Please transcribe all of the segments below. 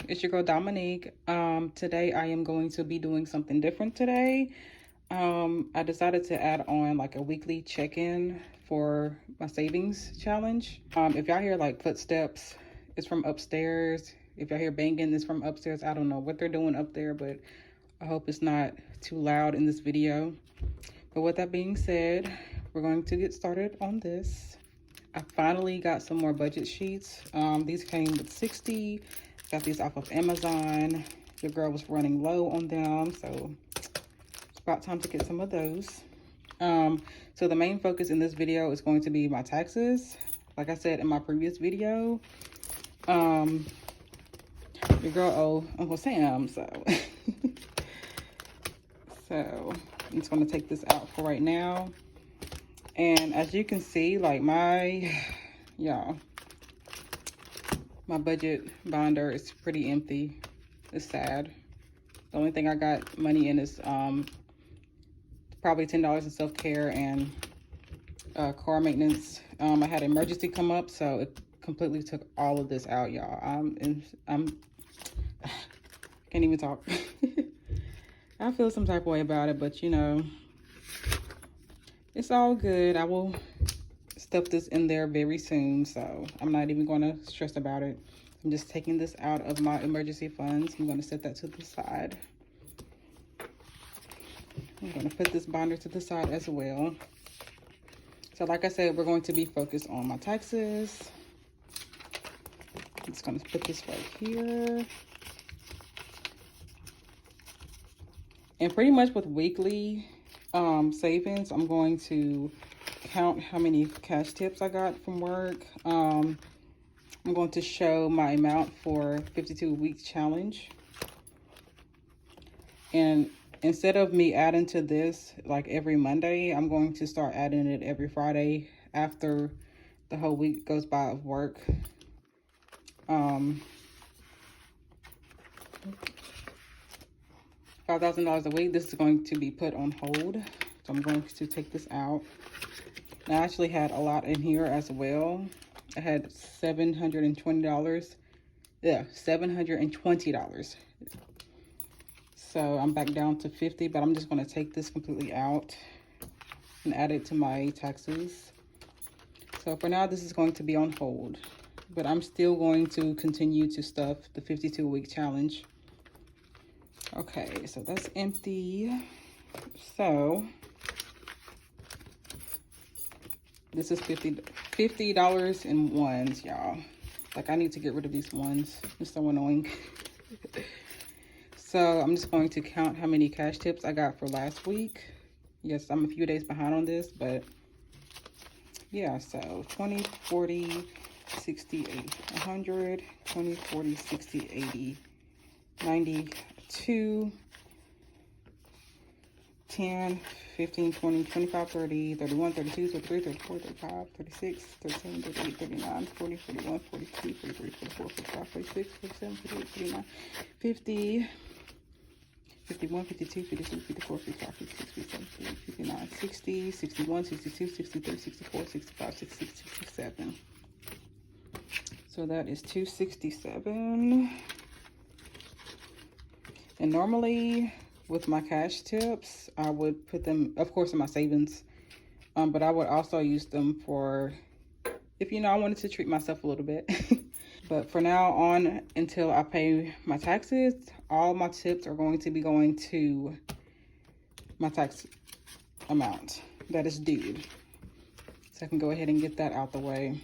It's your girl Dominique. Today I am going to be doing something different today. I decided to add on like a weekly check-in for my savings challenge. If y'all hear like footsteps, it's from upstairs. If y'all hear banging, it's from upstairs. I don't know what they're doing up there, but I hope it's not too loud in this video. But with that being said, we're going to get started on this. I finally got some more budget sheets. These came with 60. Got these off of Amazon. Your girl was running low on them, so it's about time to get some of those. So the main focus in this video is going to be my taxes. Like I said in my previous video, your girl owe Uncle Sam, so so I'm just gonna take this out for right now. And as you can see, like my budget binder is pretty empty. It's sad. The only thing I got money in is probably $10 in self-care and car maintenance. I had an emergency come up, so it completely took all of this out, y'all. I'm can't even talk. I feel some type of way about it, but you know, it's all good. I will stuff this in there very soon, so I'm not even going to stress about it. I'm just taking this out of my emergency funds. I'm going to set that to the side. I'm going to put this binder to the side as well. So like I said, we're going to be focused on my taxes. I'm just going to put this right here. And pretty much with weekly savings, I'm going to count how many cash tips I got from work. I'm going to show my amount for 52-week challenge. And instead of me adding to this like every Monday, I'm going to start adding it every Friday after the whole week goes by of work. $5,000 a week. This is going to be put on hold. So I'm going to take this out. I actually had a lot in here as well. I had $720. Yeah, $720. So I'm back down to 50, but I'm just going to take this completely out and add it to my taxes. So for now, this is going to be on hold, but I'm still going to continue to stuff the 52-week challenge. Okay, so that's empty. So this is $50 in ones, y'all. Like, I need to get rid of these ones. It's so annoying. So I'm just going to count how many cash tips I got for last week. Yes, I'm a few days behind on this, but yeah, so 20, 40, 60, 80, 100, 20, 40, 60, 80, 92, 10, 15, 20, 25, 30, 31, 32, 33, 34, 35, 36, 37, 38, 39, 40, 41, 42, 43, 44, 45, 46, 47, 48, 49, 50, 51, 52, 53, 54, 55, 56, 57, 58, 59, 60, 61, 62, 63, 64, 65, 66, 67. So that is 267. And normally with my cash tips, I would put them, of course, in my savings. But I would also use them for, if you know, I wanted to treat myself a little bit. But for now on, until I pay my taxes, all my tips are going to be going to my tax amount that is due. So I can go ahead and get that out the way.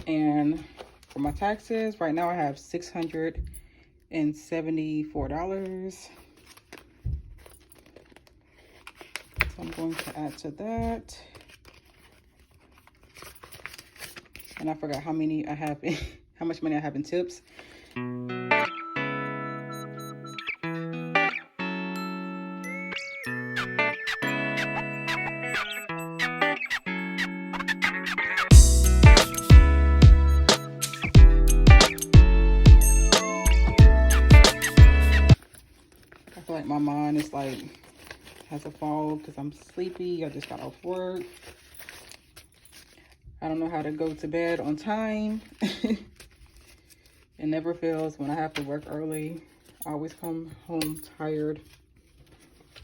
And for my taxes, right now I have $674. So I'm going to add to that. And I forgot how many I have, how much money I have in tips. I feel like my mind is like, has a fog because I'm sleepy. I just got off work. I don't know how to go to bed on time. It never fails when I have to work early. I always come home tired.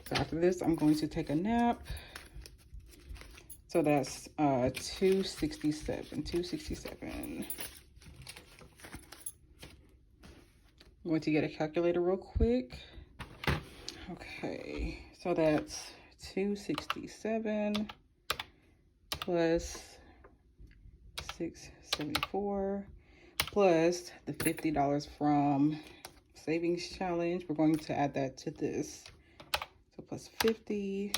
So after this, I'm going to take a nap. So that's 267. I'm going to get a calculator real quick. Okay, so that's 267 plus 674 plus the $50 from savings challenge. We're going to add that to this. So plus 50.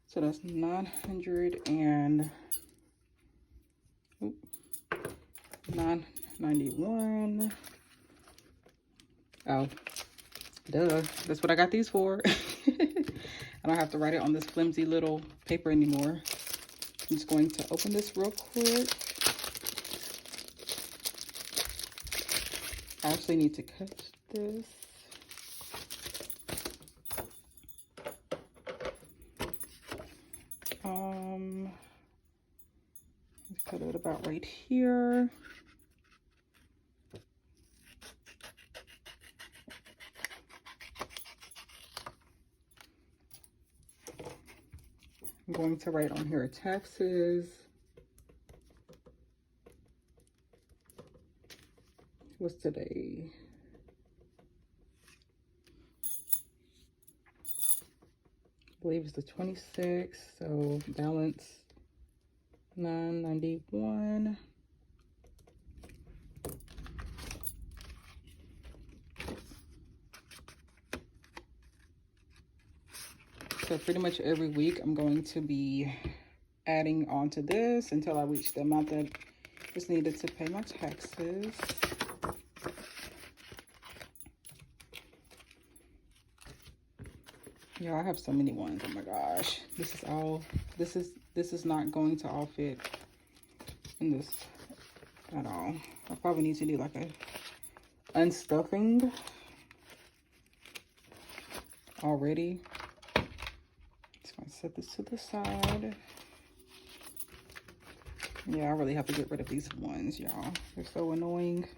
So that's 991. Oh, duh. That's what I got these for. I don't have to write it on this flimsy little paper anymore. I'm just going to open this real quick. I actually need to cut this. Let's cut it about right here. I'm going to write on here taxes. What's today? I believe it's the 26th, so balance 991. So pretty much every week I'm going to be adding on to this until I reach the amount that is needed to pay my taxes. Yeah, I have so many ones. Oh my gosh. This is not going to all fit in this at all. I probably need to do like a unstuffing already. Just gonna set this to the side. Yeah, I really have to get rid of these ones, y'all. They're so annoying.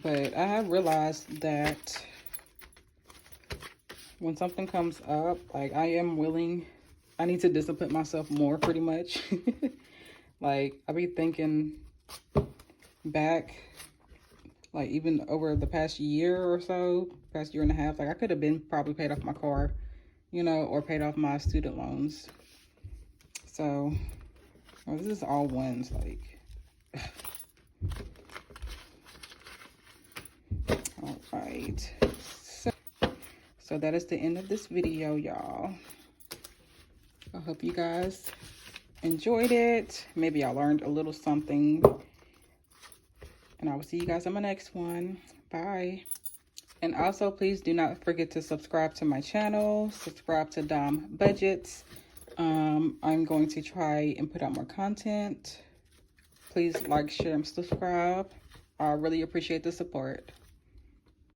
But I have realized that when something comes up, like I need to discipline myself more pretty much. Like I be thinking back, like even over the past year or so, past year and a half, like I could have been probably paid off my car, you know, or paid off my student loans. So well, this is all ones, like. All right, so that is the end of this video, y'all. I hope you guys enjoyed it. Maybe I learned a little something, and I will see you guys on my next one. Bye. And also, please do not forget to subscribe to my channel. Subscribe to Dom Budgets. I'm going to try and put out more content. Please like, share, and subscribe. I really appreciate the support.